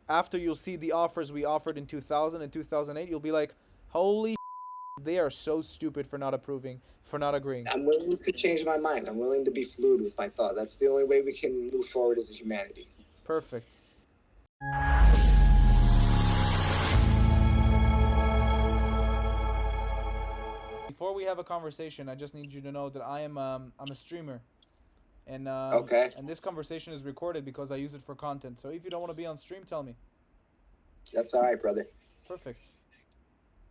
after you'll see the offers we offered in 2000 and 2008, you'll be like, holy they are so stupid for not approving, for not agreeing. I'm willing to change my mind. I'm willing to be fluid with my thought. That's the only way we can move forward as a humanity. Perfect. Before we have a conversation, I just need you to know that I'm a streamer, and Okay. and this conversation is recorded because I use it for content. So if you don't want to be on stream, tell me. That's all right, brother. Perfect.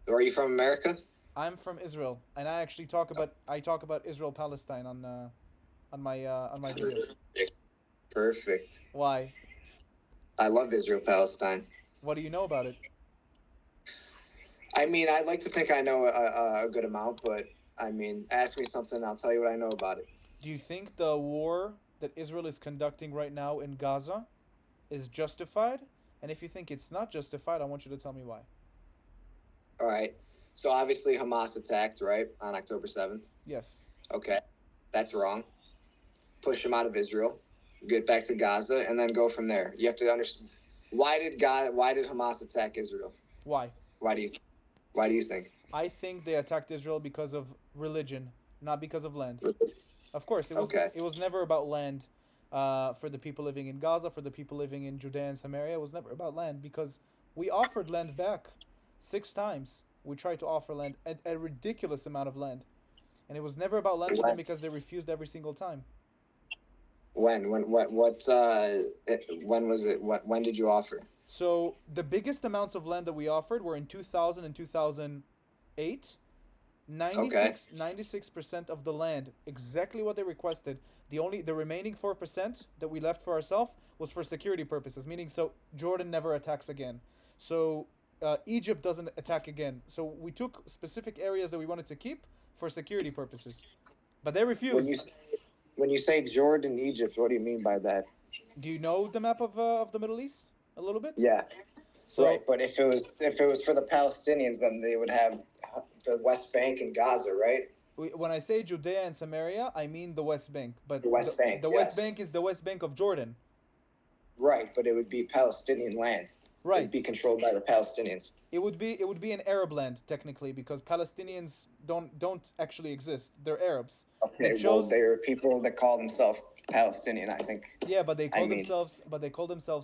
Are you from America? I'm from Israel, and I actually talk about Israel Palestine on my videos. Perfect. Why? I love Israel Palestine. What do you know about it? I mean, I'd like to think I know a good amount, but I mean, ask me something, I'll tell you what I know about it. Do you think the war that Israel is conducting right now in Gaza is justified? And if you think it's not justified, I want you to tell me why. All right. So obviously Hamas attacked, right, on October 7th. Yes. Okay. That's wrong. Push them out of Israel, get back to Gaza, and then go from there. You have to understand, why did Hamas attack Israel? Why? Why do you think? I think they attacked Israel because of religion, not because of land. Of course, it was never about land for the people living in Gaza, for the people living in Judea and Samaria. It was never about land because we offered land back 6 times. We tried to offer land, a ridiculous amount of land. And it was never about land for them because they refused every single time. When was it? When did you offer? So the biggest amounts of land that we offered were in 2000 and 2008. 96% of the land, exactly what they requested. The remaining 4% that we left for ourselves was for security purposes, meaning so Jordan never attacks again. So Egypt doesn't attack again. So we took specific areas that we wanted to keep for security purposes, but they refused. When you say Jordan, Egypt, what do you mean by that? Do you know the map of the Middle East a little bit? Yeah. So, right, but if it was for the Palestinians, then they would have the West Bank and Gaza, right? When I say Judea and Samaria, I mean the West Bank. But the West Bank, the West Bank is the West Bank of Jordan. Right, but it would be Palestinian land. Right. It would be controlled by the Palestinians. It would be an Arab land technically because Palestinians don't actually exist. They're Arabs. Okay, they're people that call themselves Palestinian, I think. Yeah, but they call themselves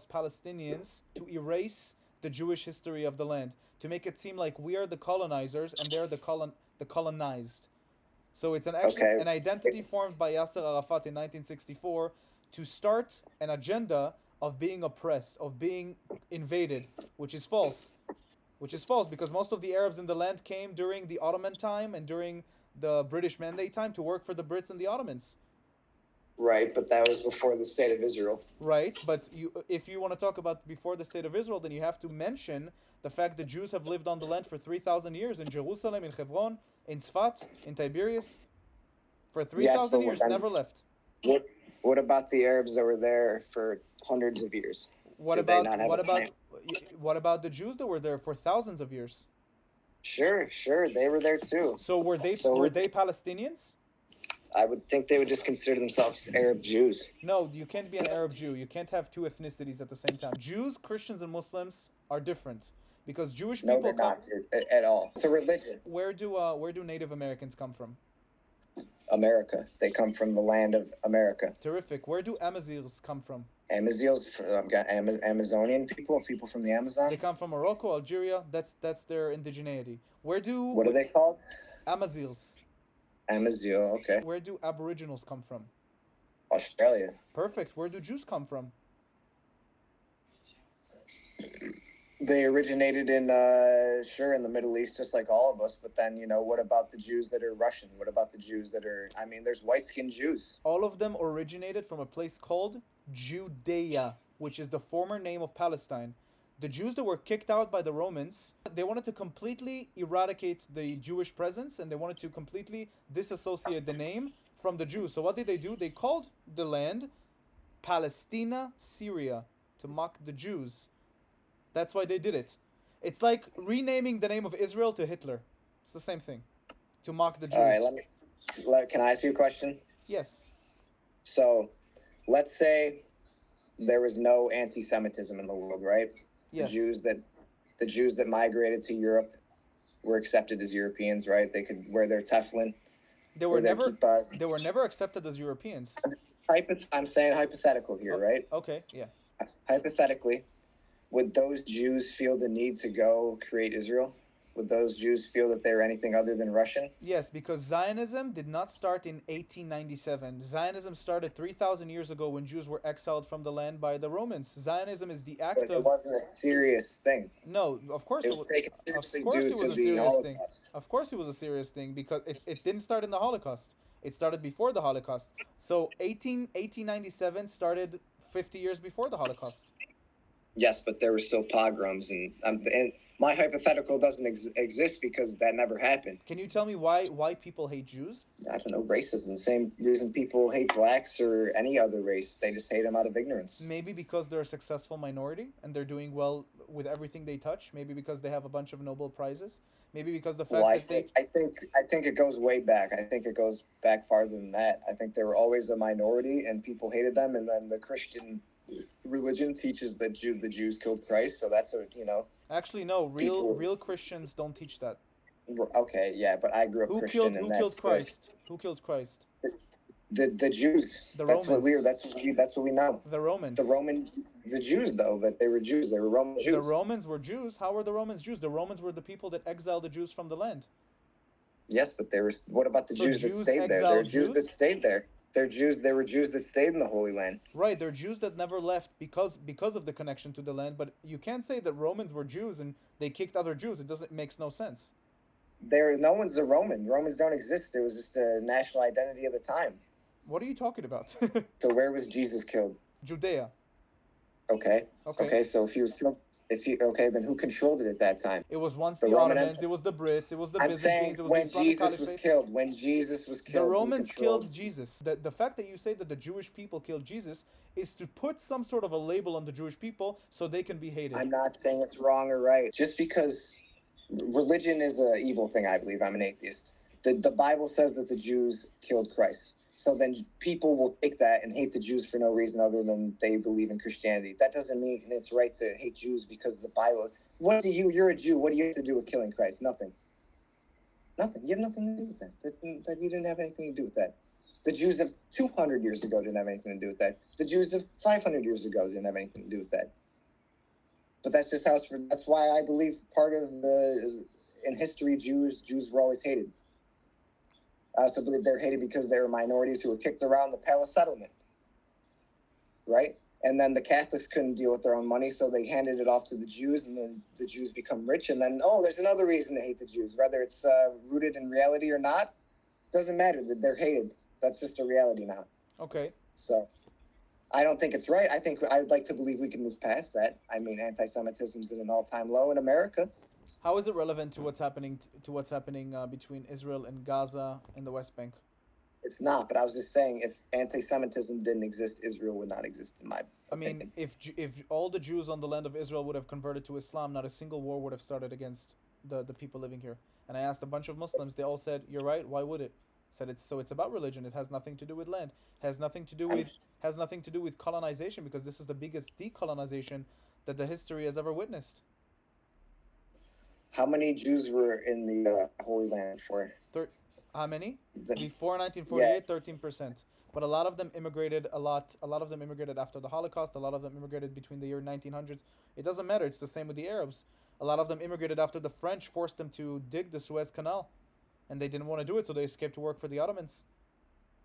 Palestinians to erase the Jewish history of the land, to make it seem like we are the colonizers and they're the colonized. So it's an identity formed by Yasser Arafat in 1964 to start an agenda of being oppressed, of being invaded, which is false. Which is false because most of the Arabs in the land came during the Ottoman time and during the British Mandate time to work for the Brits and the Ottomans. Right, but that was before the state of Israel. Right, but if you want to talk about before the state of Israel, then you have to mention the fact that Jews have lived on the land for 3,000 years in Jerusalem, in Hebron, in Tzfat, in Tiberias. For 3,000 years, never left. What about the Arabs that were there for hundreds of years? What about the Jews that were there for thousands of years? Sure, they were there too. So were they Palestinians? I would think they would just consider themselves Arab Jews. No, you can't be an Arab Jew. You can't have two ethnicities at the same time. Jews, Christians, and Muslims are different because Jewish people they're not at all. It's a religion. Where do Native Americans come from? America. They come from the land of America. Terrific. Where do Amazirs come from? Amazirs, Amazonian people from the Amazon. They come from Morocco, Algeria. That's their indigeneity. What are they called? Amazirs. Amazigh, okay. Where do Aboriginals come from? Australia. Perfect. Where do Jews come from? They originated in the Middle East, just like all of us. But then, what about the Jews that are Russian? What about the Jews that are, there's white-skinned Jews. All of them originated from a place called Judea, which is the former name of Palestine. The Jews that were kicked out by the Romans, they wanted to completely eradicate the Jewish presence and they wanted to completely disassociate the name from the Jews. So what did they do? They called the land Palestina, Syria, to mock the Jews. That's why they did it. It's like renaming the name of Israel to Hitler. It's the same thing. To mock the Jews. All right, can I ask you a question? Yes. So, let's say there was no anti-Semitism in the world, right? The Yes. Jews that the Jews that migrated to Europe were accepted as Europeans, right? They could wear their tefillin They or were their never kippahs. they were never accepted as Europeans. I'm saying hypothetical here, Oh, right? okay, yeah. Hypothetically, would those Jews feel the need to go create Israel? Would those Jews feel that they were anything other than Russian? Yes, because Zionism did not start in 1897. Zionism started 3,000 years ago when Jews were exiled from the land by the Romans. Zionism is the act But it of wasn't a serious thing. no, of course It it was was. taken Of seriously course due it was to a the serious thing. Holocaust. Of course it was a serious thing because it didn't start in the Holocaust. It started before the Holocaust. So 1897 started 50 years before the Holocaust. Yes, but there were still pogroms, and my hypothetical doesn't exist because that never happened. Can you tell me why people hate Jews? I don't know, racism. Same reason people hate blacks or any other race. They just hate them out of ignorance. Maybe because they're a successful minority and they're doing well with everything they touch. Maybe because they have a bunch of Nobel prizes. Maybe because the fact Well, that they I think it goes way back. I think it goes back farther than that. I think they were always a minority and people hated them, and then the Christian religion teaches that the Jews killed Christ, so that's a actually no people. real Christians don't teach that. Okay, yeah, but I grew up Christian, and Who that's killed Christ? Who killed Christ? the Jews. The That's what we Romans. that's what we know. The Romans. The Jews though, but they were Jews. They were Roman Jews. The Romans were Jews. How were the Romans Jews? The Romans were the people that exiled the Jews from the land. Yes, but there was. What about the So Jews that Jews stayed there? There were exiled Jews that Jews? stayed there. They're Jews. There were Jews that stayed in the Holy Land. Right, they're Jews that never left because of the connection to the land. But you can't say that Romans were Jews and they kicked other Jews. It doesn't makes no sense. No one's a Roman. Romans don't exist. It was just a national identity of the time. What are you talking about? So where was Jesus killed? Judea. Okay. Okay. Okay. So if he was killed, then who controlled it at that time? It was once The the Roman Ottomans, Empire. it was the Brits, it was the I'm Byzantines, saying it was the when Islamic Jesus was Caliphate. killed. When Jesus was The killed, Romans who controlled? killed Jesus. The fact that you say that the Jewish people killed Jesus is to put some sort of a label on the Jewish people so they can be hated. I'm not saying it's wrong or right. Just because religion is an evil thing, I believe. I'm an atheist. The Bible says that the Jews killed Christ. So then people will take that and hate the Jews for no reason other than they believe in Christianity. That doesn't mean it's right to hate Jews because the Bible. You're a Jew. What do you have to do with killing Christ? Nothing. Nothing. You have nothing to do with that. That you didn't have anything to do with that. The Jews of 200 years ago didn't have anything to do with that. The Jews of 500 years ago didn't have anything to do with that. But that's just how. That's why I believe part of in history Jews were always hated. I also believe they're hated because they were minorities who were kicked around the palace settlement, right? And then the Catholics couldn't deal with their own money, so they handed it off to the Jews, and then the Jews become rich. And then, there's another reason to hate the Jews, whether it's rooted in reality or not. Doesn't matter that they're hated. That's just a reality now. Okay. So I don't think it's right. I think I'd like to believe we can move past that. I mean, anti-Semitism is at an all-time low in America. How is it relevant to what's happening between Israel and Gaza and the West Bank? It's not, but I was just saying, if anti-Semitism didn't exist, Israel would not exist in my opinion. I mean, if all the Jews on the land of Israel would have converted to Islam, not a single war would have started against the people living here. And I asked a bunch of Muslims, they all said, "You're right. Why would it?" Said it's about religion. It has nothing to do with land. It has nothing to do with colonization, because this is the biggest decolonization that the history has ever witnessed. How many Jews were in the Holy Land before? How many? The, Before 1948, yeah. 13%. But a lot of them immigrated a lot. A lot of them immigrated after the Holocaust. A lot of them immigrated between the year 1900s. It doesn't matter. It's the same with the Arabs. A lot of them immigrated after the French forced them to dig the Suez Canal. And they didn't want to do it, so they escaped to work for the Ottomans.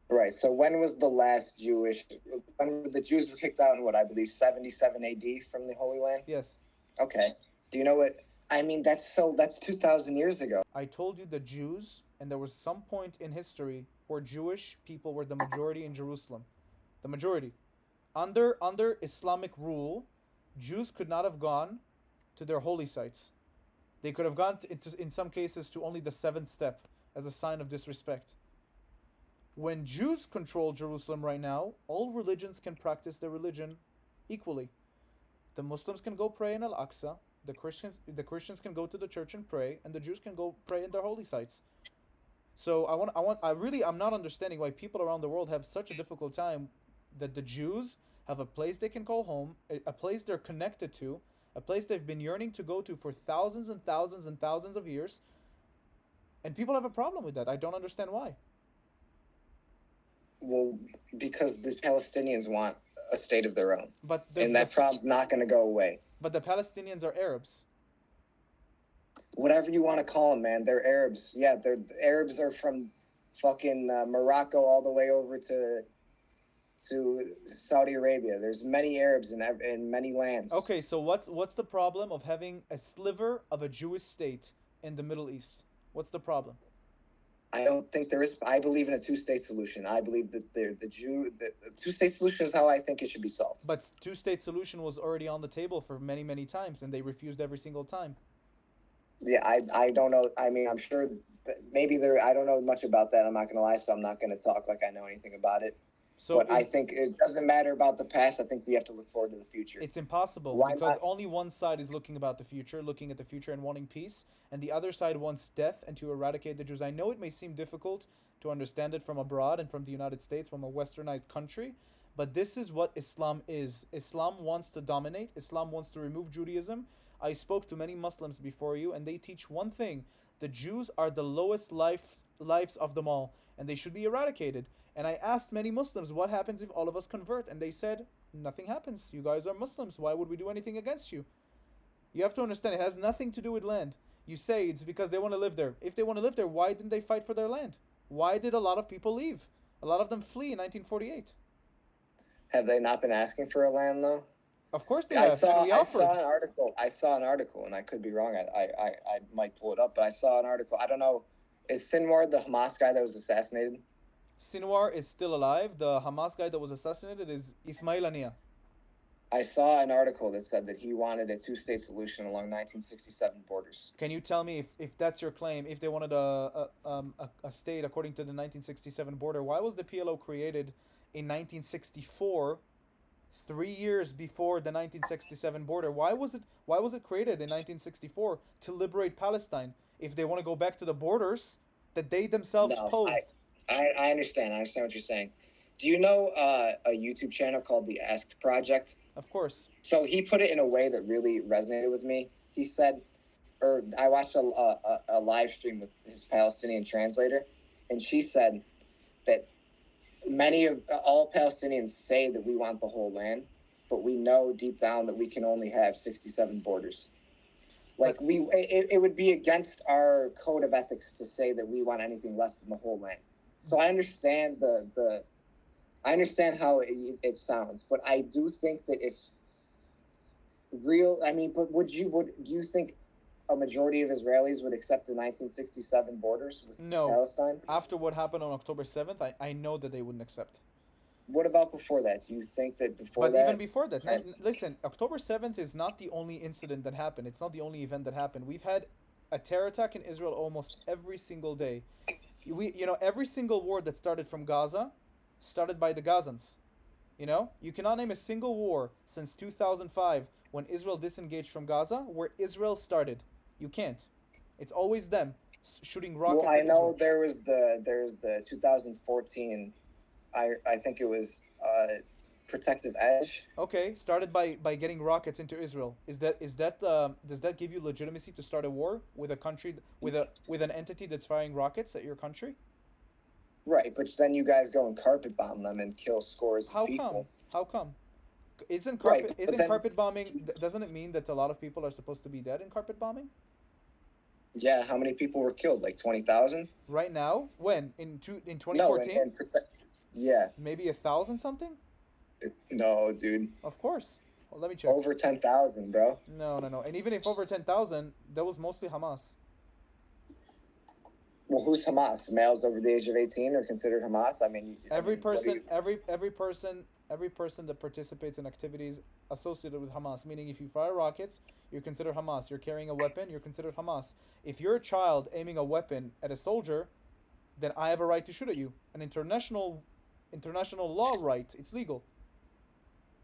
Right. So when was the last when the Jews were kicked out in what I believe 77 AD from the Holy Land? Yes. Okay. Do you know what? I mean, that's 2,000 years ago. I told you the Jews, and there was some point in history where Jewish people were the majority in Jerusalem. The majority. Under Islamic rule, Jews could not have gone to their holy sites. They could have gone in some cases to only the seventh step as a sign of disrespect. When Jews control Jerusalem right now, all religions can practice their religion equally. The Muslims can go pray in Al-Aqsa, the Christians can go to the church and pray, and the Jews can go pray in their holy sites. So I'm not understanding why people around the world have such a difficult time that the Jews have a place they can call home, a place they're connected to, a place they've been yearning to go to for thousands and thousands and thousands of years, and people have a problem with that. I don't understand why. Well, because the Palestinians want a state of their own, But and that problem's not going to go away. but the Palestinians are Arabs. Whatever you want to call them, man, they're Arabs. Yeah, the Arabs are from fucking Morocco all the way over to Saudi Arabia. There's many Arabs in many lands. Okay, so what's the problem of having a sliver of a Jewish state in the Middle East? What's the problem? I don't think there is. I believe in a two-state solution. I believe that the two-state solution is how I think it should be solved. But two-state solution was already on the table for many, many times, and they refused every single time. Yeah, I don't know. I mean, I'm sure that maybe there. I don't know much about that. I'm not gonna lie, so I'm not gonna talk like I know anything about it. So but I think it doesn't matter about the past. I think we have to look forward to the future. It's impossible because only one side is looking at the future and wanting peace, and the other side wants death and to eradicate the Jews. I know it may seem difficult to understand it from abroad and from the United States, from a westernized country, but this is what Islam is. Islam wants to dominate. Islam wants to remove Judaism. I spoke to many Muslims before you, and they teach one thing: the Jews are the lowest lives of them all, and they should be eradicated. And I asked many Muslims, what happens if all of us convert? And they said, nothing happens. You guys are Muslims. Why would we do anything against you? You have to understand, it has nothing to do with land. You say it's because they want to live there. If they want to live there, why didn't they fight for their land? Why did a lot of people leave? A lot of them flee in 1948. Have they not been asking for a land, though? Of course they have. I saw an article, and I could be wrong. I might pull it up, but I saw an article. I don't know. Is Sinwar the Hamas guy that was assassinated? Sinwar is still alive. The Hamas guy that was assassinated is Ismail Haniyeh. I saw an article that said that he wanted a two-state solution along 1967 borders. Can you tell me if that's your claim, if they wanted a state according to the 1967 border, why was the PLO created in 1964, 3 years before the 1967 border? Why was it created in 1964 to liberate Palestine if they want to go back to the borders that they themselves posed? I understand. I understand what you're saying. Do you know a YouTube channel called The Asked Project? Of course. So he put it in a way that really resonated with me. He said, or I watched a live stream with his Palestinian translator, and she said that all Palestinians say that we want the whole land, but we know deep down that we can only have 67 borders. Like it would be against our code of ethics to say that we want anything less than the whole land. So I understand I understand how it sounds, but I do think that but do you think a majority of Israelis would accept the 1967 borders with Palestine? After what happened on October 7th, I know that they wouldn't accept. What about before that? Do you think that But even before that, listen, October 7th is not the only incident that happened. It's not the only event that happened. We've had a terror attack in Israel almost every single day. Every single war that started from Gaza started by the Gazans. You cannot name a single war since 2005 when Israel disengaged from Gaza where Israel started. You can't. It's always them shooting rockets. Well, I know there's the 2014. I think it was Protective Edge. Okay, started by getting rockets into Israel. Does that give you legitimacy to start a war with a country with an entity that's firing rockets at your country? Right, but then you guys go and carpet bomb them and kill scores of people. How come? Isn't carpet bombing? Doesn't it mean that a lot of people are supposed to be dead in carpet bombing? Yeah, how many people were killed? Like 20,000? Right now? When? In 2014? No, yeah. Maybe 1,000 something? No, dude. Of course. Well, let me check. Over 10,000, bro. No. And even if over 10,000, that was mostly Hamas. Well, who's Hamas? Males over the age of 18 are considered Hamas? Every person that participates in activities associated with Hamas, meaning if you fire rockets, you're considered Hamas. You're carrying a weapon, you're considered Hamas. If you're a child aiming a weapon at a soldier, then I have a right to shoot at you. An international law right. It's legal.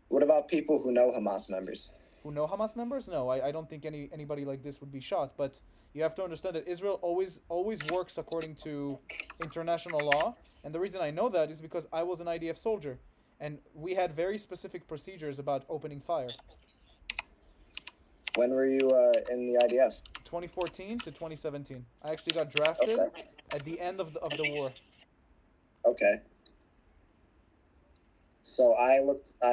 What about people who know Hamas members? Who know Hamas members? No, I don't think anybody like this would be shot. But you have to understand that Israel always works according to international law. And the reason I know that is because I was an IDF soldier. And we had very specific procedures about opening fire. When were you in the IDF? 2014 to 2017. I actually got drafted Okay. at the end of the war. Okay. So I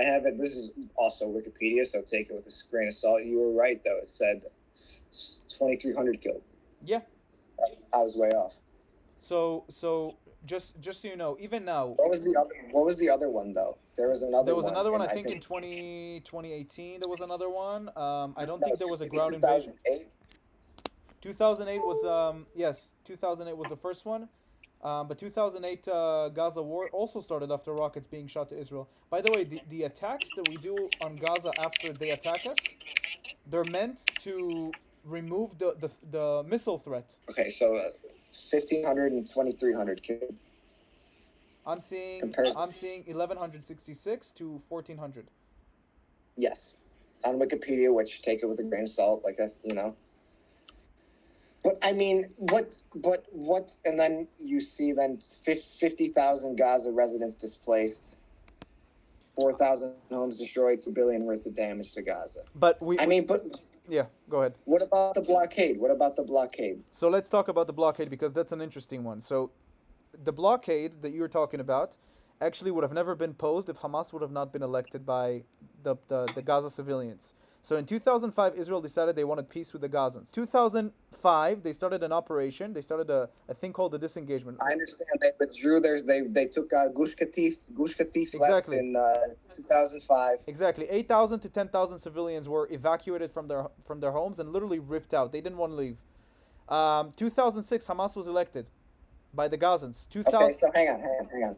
have it. This is also Wikipedia, so take it with a grain of salt. You were right, though. It said 2,300 killed. Yeah. I was way off. So just so you know, even now, What was the other one though? There was another one. there was another one. and I think in 2018 there was another one. I don't no, think there was a maybe ground invasion. 2008. 2008 was yes, 2008 was the first one. But 2008 Gaza war also started after rockets being shot to Israel. By the way, the attacks that we do on Gaza after they attack us, they're meant to remove the missile threat. Okay, so 1,500 and 2,300 killed. I'm seeing Compared. 1166 to 1400. Yes, on Wikipedia, which take it with a grain of salt, like us, you know. But I mean, what, and then you see then 50,000 Gaza residents displaced, 4,000 homes destroyed, 2 billion worth of damage to Gaza. But yeah, go ahead. What about the blockade? So let's talk about the blockade because that's an interesting one. So the blockade that you're talking about actually would have never been posed if Hamas would have not been elected by the Gaza civilians. So in 2005, Israel decided they wanted peace with the Gazans. 2005, they started an operation. They started a thing called the disengagement. I understand they withdrew. They took Gush Katif Exactly. left in 2005. Exactly. 8,000 to 10,000 civilians were evacuated from their homes and literally ripped out. They didn't want to leave. 2006, Hamas was elected by the Gazans. Okay, so hang on.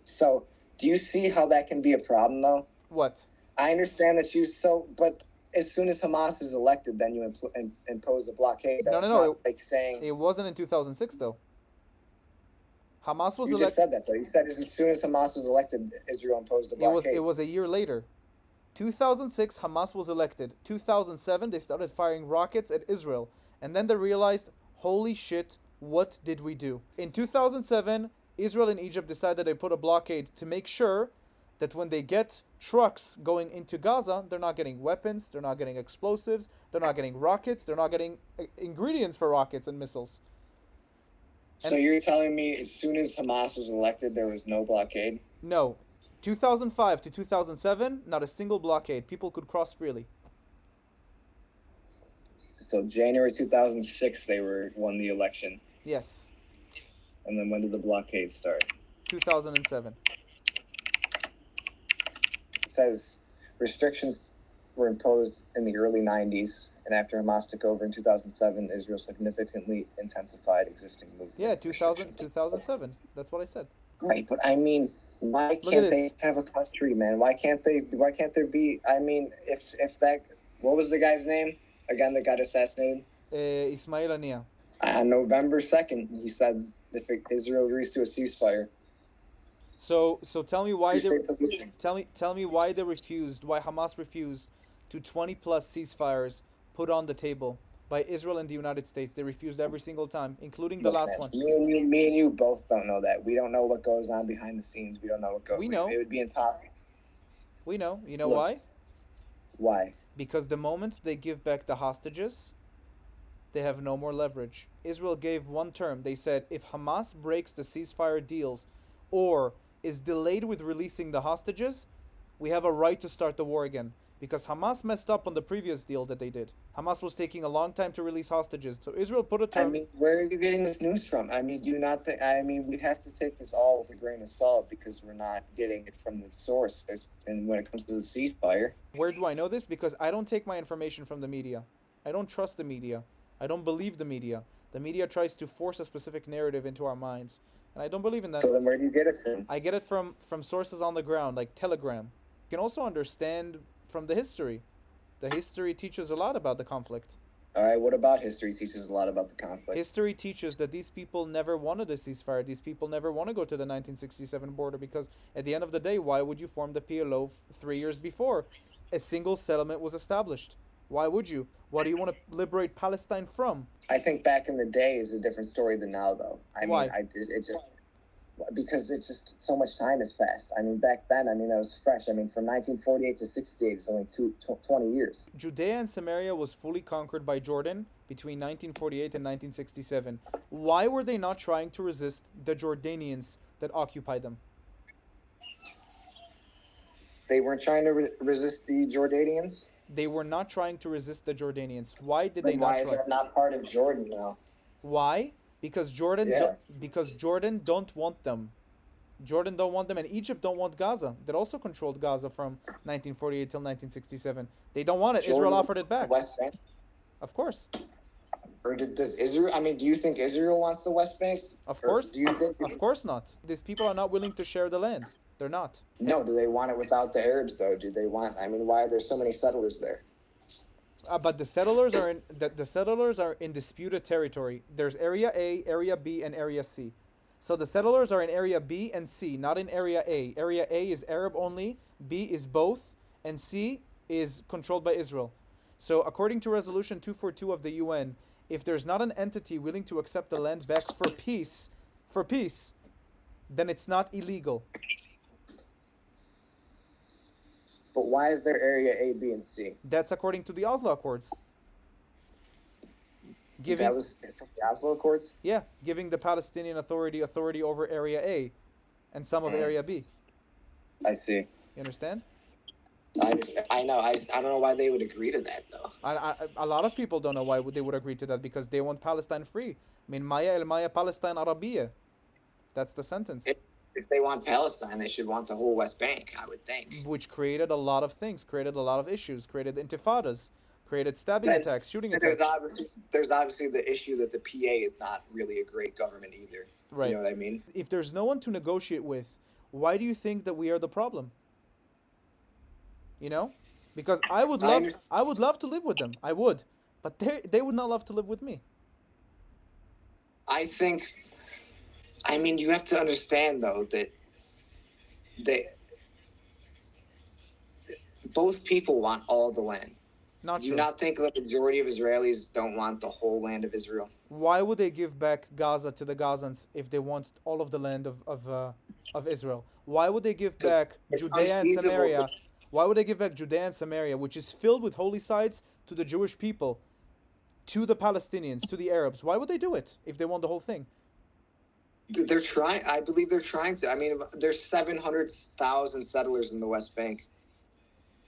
So do you see how that can be a problem, though? What? I understand that but as soon as Hamas is elected, then you impose the blockade. That's No. Like saying it wasn't in 2006 though. Hamas was elected. You just said that though. You said as soon as Hamas was elected, Israel imposed the blockade. It was a year later. 2006, Hamas was elected. 2007, they started firing rockets at Israel, and then they realized, holy shit, what did we do? In 2007, Israel and Egypt decided they put a blockade to make sure that when they get trucks going into Gaza, they're not getting weapons, they're not getting explosives, they're not getting rockets, they're not getting ingredients for rockets and missiles. So you're telling me as soon as Hamas was elected, there was no blockade? No. 2005 to 2007, not a single blockade. People could cross freely. So January 2006, they won the election. Yes. And then when did the blockade start? 2007. It says restrictions were imposed in the early 90s, and after Hamas took over in 2007, Israel significantly intensified existing movement. Yeah, 2007. That's what I said. Right, but I mean, why can't they have a country, man? Why can't there be? I mean, if that, what was the guy's name again that got assassinated? Ismail Haniyeh. On November 2nd, he said if Israel agrees to a ceasefire. So tell me why tell me why they refused, why Hamas refused to 20 plus ceasefires put on the table by Israel and the United States. They refused every single time, including the last one. Me and you both don't know that. We don't know what goes on behind the scenes. We don't know what goes on. We know. It would be impossible. We know. You know why? Why? Because the moment they give back the hostages, they have no more leverage. Israel gave one term. They said if Hamas breaks the ceasefire deals or is delayed with releasing the hostages, we have a right to start the war again. Because Hamas messed up on the previous deal that they did. Hamas was taking a long time to release hostages. So Israel put a term. I mean, where are you getting this news from? I mean, do you not think? I mean, we have to take this all with a grain of salt because we're not getting it from the source. And when it comes to the ceasefire, where do I know this? Because I don't take my information from the media. I don't trust the media. I don't believe the media. The media tries to force a specific narrative into our minds, and I don't believe in that. So then, where do you get it from? I get it from sources on the ground, like Telegram. You can also understand from the history. The history teaches a lot about the conflict. All right, what about history teaches a lot about the conflict? History teaches that these people never wanted a ceasefire. These people never want to go to the 1967 border because at the end of the day, why would you form the PLO 3 years before a single settlement was established? Why would you? What do you want to liberate Palestine from? I think back in the day is a different story than now, though. Why? It just because it's just so much time has passed. I mean, back then, I mean, that was fresh. I mean, from 1948 to 68 is only 20 years. Judea and Samaria was fully conquered by Jordan between 1948 and 1967. Why were they not trying to resist the Jordanians that occupied them? They weren't trying to resist the Jordanians? They were not trying to resist the Jordanians. Why did they Then not why is try? that not part of Jordan now? Why? Because Yeah. Jordan don't want them. Jordan don't want them, and Egypt don't want Gaza. That also controlled Gaza from 1948 till 1967. They don't want it. Jordan, Israel offered it back. West Bank? Of course. Or does Israel, I mean, do you think Israel wants the West Bank? Of Or course. do you think Of course not. These people are not willing to share the land. They're not. No, do they want it without the Arabs though? Do they want, I mean, why are there so many settlers there? But the settlers are in the settlers are in disputed territory. There's Area A, Area B, and Area C. So the settlers are in Area B and C, not in Area A. Area A is Arab only, B is both, and C is controlled by Israel. So according to Resolution 242 of the UN, if there's not an entity willing to accept the land back for peace, then it's not illegal. But why is there Area A, B, and C? That's according to the Oslo Accords. That was from the Oslo Accords? Giving the Palestinian authority over Area A and some of Area B. I see. You understand? I know. I don't know why they would agree to that, though. A lot of people don't know why they would agree to that, because they want Palestine free. I mean, Maya el Maya Palestine Arabiya. That's the sentence. If they want Palestine, they should want the whole West Bank, I would think. Which created a lot of things, created a lot of issues, created intifadas, created stabbing attacks, shooting attacks. There's obviously the issue that the PA is not really a great government either. Right. You know what I mean? If there's no one to negotiate with, why do you think that we are the problem? You know? Because I would love to live with them. I would. But they would not love to live with me. I think, I mean, you have to understand, though, that both people want all the land. Not Do true. you not think the majority of Israelis don't want the whole land of Israel? Why would they give back Gaza to the Gazans if they want all of the land of Israel? Why would they give back Judea and Samaria? Why would they give back Judea and Samaria, which is filled with holy sites, to the Jewish people, to the Palestinians, to the Arabs? Why would they do it if they want the whole thing? They're trying. I believe they're trying to. I mean, there's 700,000 settlers in the West Bank.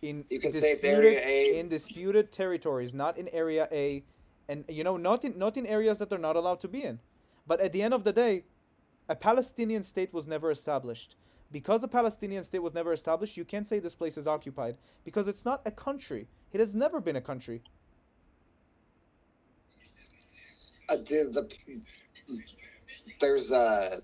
In You can say it's Area A. disputed territories, not in Area A, and not in areas that they're not allowed to be in. But at the end of the day, a Palestinian state was never established. Because a Palestinian state was never established, you can't say this place is occupied, because it's not a country. It has never been a country. There's I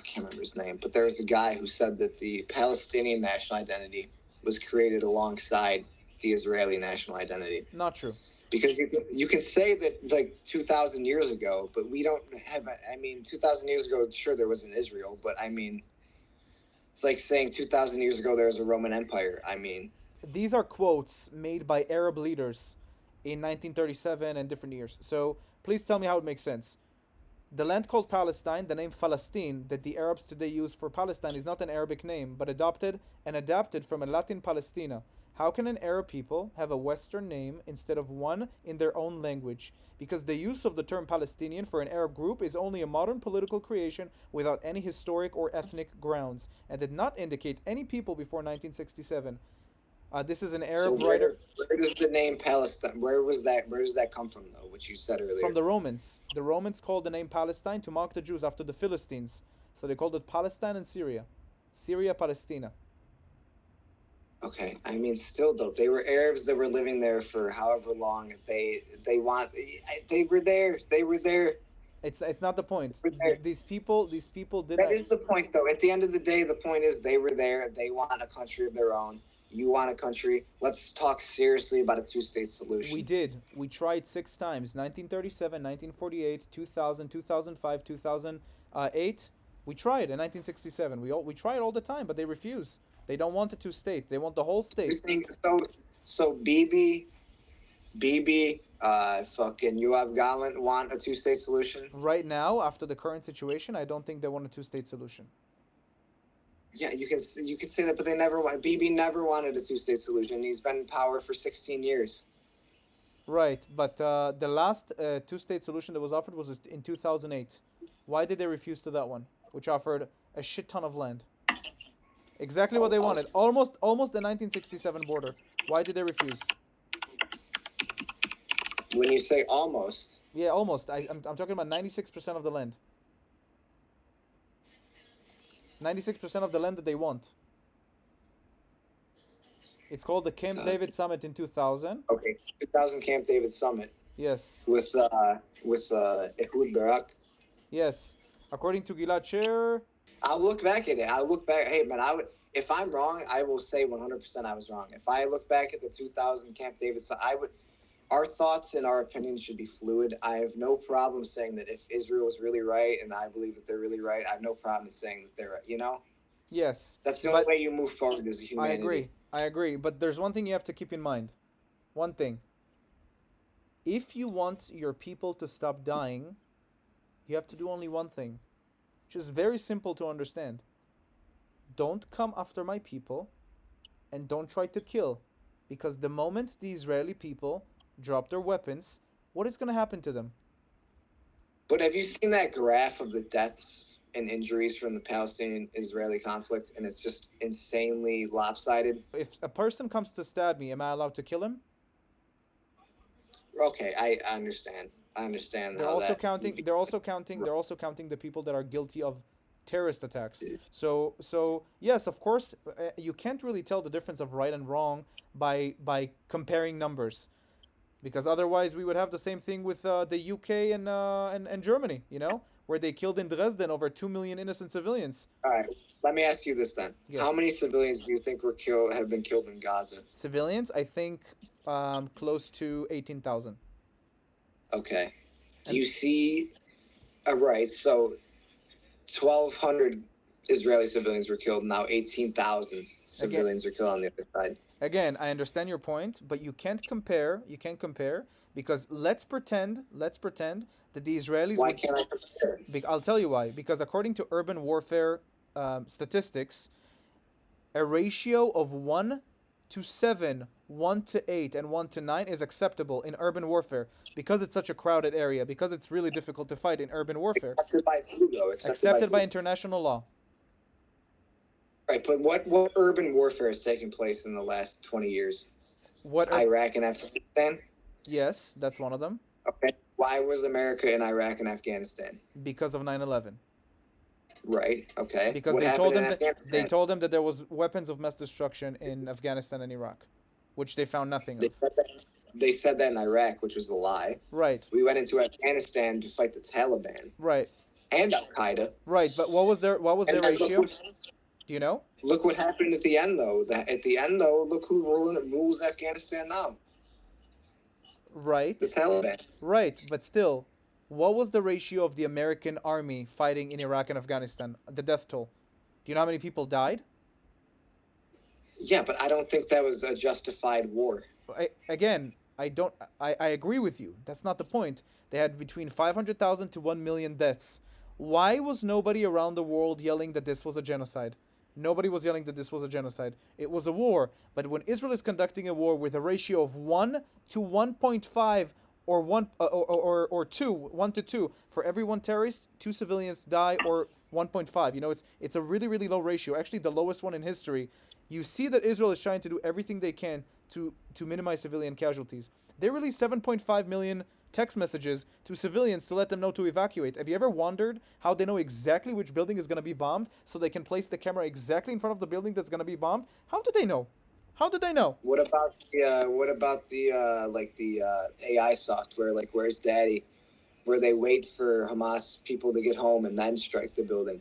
can't remember his name, but there's a guy who said that the Palestinian national identity was created alongside the Israeli national identity. Not true. Because you can say that like 2,000 years ago, but we don't have. I mean, 2,000 years ago, sure there was an Israel, but I mean, it's like saying 2,000 years ago there was a Roman Empire. I mean, These are quotes made by Arab leaders in 1937 and different years. So please tell me how it makes sense. The land called Palestine, the name Palestine that the Arabs today use for Palestine, is not an Arabic name, but adopted and adapted from a Latin Palestina. How can an Arab people have a Western name instead of one in their own language? Because the use of the term Palestinian for an Arab group is only a modern political creation without any historic or ethnic grounds, and did not indicate any people before 1967. This is an Arab writer. Where does the name Palestine? Where was that? Where does that come from, though? Which you said earlier. From the Romans. The Romans called the name Palestine to mock the Jews after the Philistines. So they called it Palestine and Syria. Syria, Palestina. Okay, I mean, still though, they were Arabs that were living there for however long. They were there. They were there. It's not the point. Okay. These people did That not. is the point, though. At the end of the day, the point is they were there. They want a country of their own. You want a country. Let's talk seriously about a two-state solution. We did. We tried 6 times. 1937, 1948, 2000, 2005, 2008. We tried in 1967. We tried all the time, but they refuse. They don't want a two-state. They want the whole state. So Bibi Fucking Yoav Gallant want a two-state solution. Right now, after the current situation, I don't think they want a two-state solution. Yeah, you can say that, but they never want. Bibi never wanted a two-state solution. He's been in power for 16 years. Right, but the last two-state solution that was offered was in 2008. Why did they refuse to that one, which offered a shit ton of land? Exactly what they wanted. Almost the 1967 border. Why did they refuse? When you say almost, Yeah, almost. I'm talking about 96% of the land. 96% of the land that they want. It's called the Camp David Summit in 2000. Okay, 2000 Camp David Summit. Yes. With Ehud Barak. Yes. According to Gilad Sher. I'll look back at it. Hey man, if I'm wrong, I will say 100% I was wrong. If I look back at the 2000 Camp David Summit, our thoughts and our opinions should be fluid. I have no problem saying that if Israel is really right, and I believe that they're really right, I have no problem saying that they're right, you know? Yes. That's the only way you move forward as a humanity. I agree. But there's one thing you have to keep in mind. One thing. If you want your people to stop dying, you have to do only one thing, which is very simple to understand. Don't come after my people, and don't try to kill. Because the moment the Israeli people drop their weapons, what is going to happen to them? But have you seen that graph of the deaths and injuries from the Palestinian-Israeli conflict? And it's just insanely lopsided. If a person comes to stab me, am I allowed to kill him? Okay, I understand. They're also counting the people that are guilty of terrorist attacks. So yes, of course, you can't really tell the difference of right and wrong by comparing numbers. Because otherwise we would have the same thing with the UK and Germany, you know, where they killed in Dresden over 2 million innocent civilians. All right, let me ask you this then. Yeah. How many civilians do you think have been killed in Gaza? Civilians, I think close to 18,000. Okay. Do you see... right, so 1,200 Israeli civilians were killed, now 18,000 civilians are killed on the other side. Again, I understand your point, but you can't compare. Because let's pretend that the Israelis. Why can't I compare? I'll tell you why. Because according to urban warfare statistics, a ratio of 1 to 7, 1 to 8, and 1 to 9 is acceptable in urban warfare because it's such a crowded area. Because it's really difficult to fight in urban warfare. Accepted by who, though? Accepted by international law. Right, but what urban warfare has taken place in the last 20 years? Iraq and Afghanistan? Yes, that's one of them. Okay. Why was America in Iraq and Afghanistan? Because of 9/11. Right, okay. Because they told them that there was weapons of mass destruction in Afghanistan and Iraq, which they found nothing of. They said that in Iraq, which was a lie. Right. We went into Afghanistan to fight the Taliban. Right. And Al-Qaeda. Right, but what was their ratio? Do you know? Look what happened at the end, though. Look who rules Afghanistan now. Right. The Taliban. Right, but still, what was the ratio of the American army fighting in Iraq and Afghanistan? The death toll. Do you know how many people died? Yeah, but I don't think that was a justified war. I agree with you. That's not the point. They had between 500,000 to 1 million deaths. Why was nobody around the world yelling that this was a genocide? Nobody was yelling that this was a genocide. It was a war. But when Israel is conducting a war with a ratio of 1 to 1.5 or 1 to 2, for every one terrorist, 2 civilians die, or 1.5. You know, it's a really, really low ratio. Actually, the lowest one in history. You see that Israel is trying to do everything they can to minimize civilian casualties. They released 7.5 million text messages to civilians to let them know to evacuate. Have you ever wondered how they know exactly which building is going to be bombed so they can place the camera exactly in front of the building that's going to be bombed? How do they know? How did they know? What about the AI software, like Where's Daddy, where they wait for Hamas people to get home and then strike the building?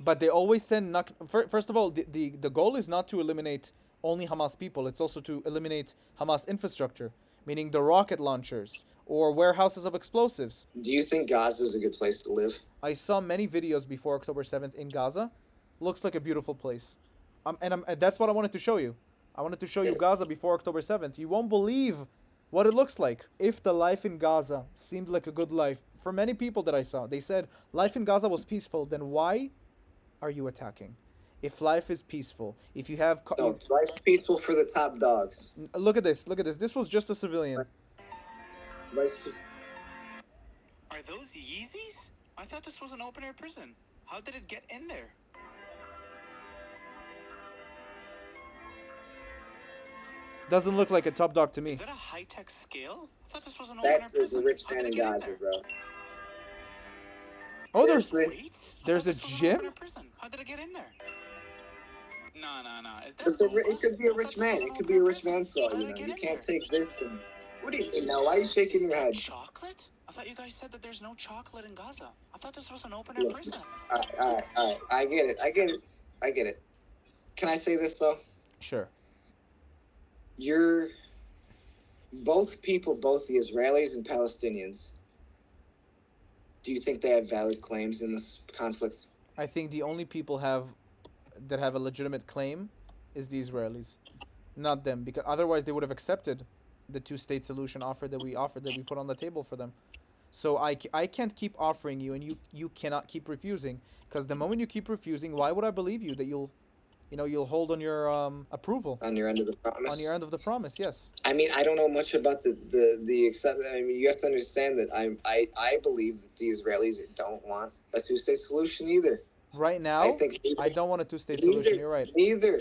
But they always send... First of all, the goal is not to eliminate only Hamas people. It's also to eliminate Hamas infrastructure, meaning the rocket launchers or warehouses of explosives. Do you think Gaza is a good place to live? I saw many videos before October 7th in Gaza. Looks like a beautiful place. That's what I wanted to show you. I wanted to show you Gaza before October 7th. You won't believe what it looks like. If the life in Gaza seemed like a good life for many people that I saw, they said life in Gaza was peaceful, then why are you attacking? If life is peaceful, if you have No, life's peaceful for the top dogs. look at this, this was just a civilian. Are those Yeezys? I thought this was an open air prison. How did it get in there? Doesn't look like a top dog to me. Is that a high-tech scale? I thought this was an open air That is prison. a rich How man did in it get in Gaza, there? bro. Oh, there's Weights? I there's thought a this was an gym? open air prison. How did it get in there? No. Is that It could be a I rich thought this man. was an It could be open a air rich prison. man for all How you did it know. get You in can't there? take this and... What do you think now? Why are you shaking your head? Chocolate? I thought you guys said that there's no chocolate in Gaza. I thought this was an open air Look. prison. Alright. I get it. Can I say this, though? Sure. Both people, both the Israelis and Palestinians, do you think they have valid claims in this conflict? I think the only people that have a legitimate claim is the Israelis, not them, because otherwise they would have accepted the two-state solution that we put on the table for them. So I can't keep offering you, and you cannot keep refusing, because the moment you keep refusing, why would I believe you that you'll hold on your approval On your end of the promise? on your end of the promise? Yes. I mean, I don't know much about the except. I mean, you have to understand that I believe that the Israelis don't want a two-state solution either. Right now, I don't want a two-state solution. You're right. Neither.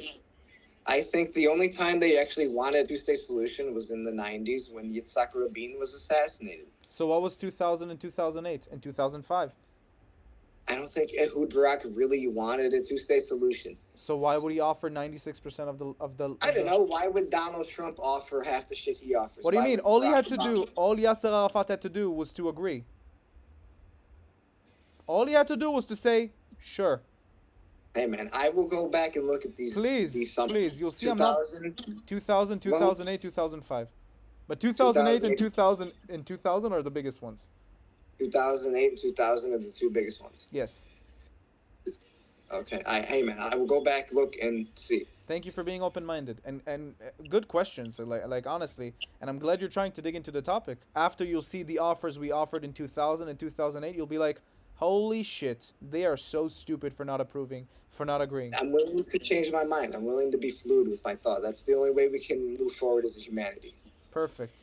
I think the only time they actually wanted a two-state solution was in the 90s when Yitzhak Rabin was assassinated. So what was 2000 and 2008 and 2005? I don't think Ehud Barak really wanted a two-state solution. So why would he offer 96% of the? I don't know. Why would Donald Trump offer half the shit he offers? What do you Why mean? would All Barack Obama- all Yasser Arafat had to do was to agree. All he had to do was to say, sure. Hey man, I will go back and look at these. Please, you'll see I'm not 2000, 2008, 2005. But 2008 and 2000 are the biggest ones. 2008 and 2000 are the two biggest ones. Yes. Okay. Hey man, I will go back, look, and see. Thank you for being open-minded and good questions. Like honestly, and I'm glad you're trying to dig into the topic. After you'll see the offers we offered in 2000 and 2008, you'll be like, holy shit, they are so stupid for not approving, for not agreeing. I'm willing to change my mind. I'm willing to be fluid with my thought. That's the only way we can move forward as a humanity. Perfect.